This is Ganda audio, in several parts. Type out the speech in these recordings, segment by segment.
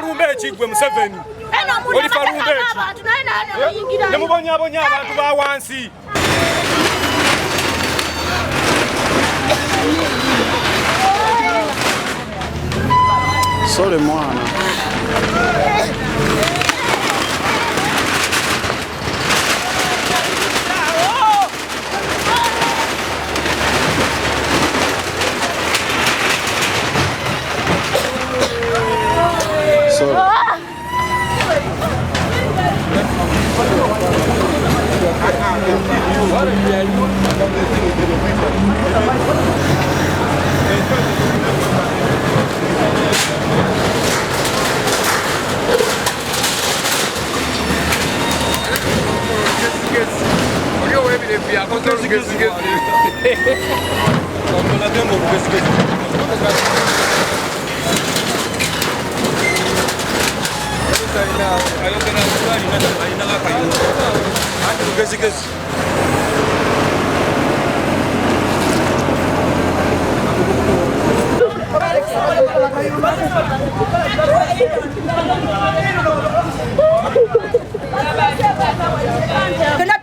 falumbe ekigwe Museveni oli falumbe ne mubonyabonya abantu ba wansi Sole mwana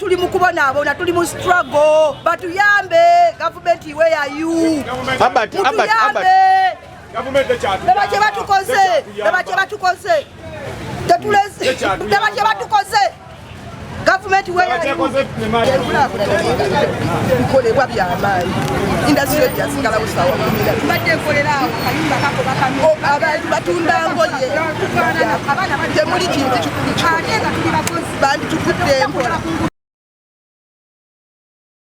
tuli mukubona abona tuli mu struggle batuyambe government where are you government batukoze tetuleze batukoze government where are you bikolebwa byamaanyi industry yasigala busawa mbadde nkolera awo kayumba kako bakano abantu batunda ngoye abana bali temuli kintu kikulu ate nga tuli bakozi bandi tukudde empola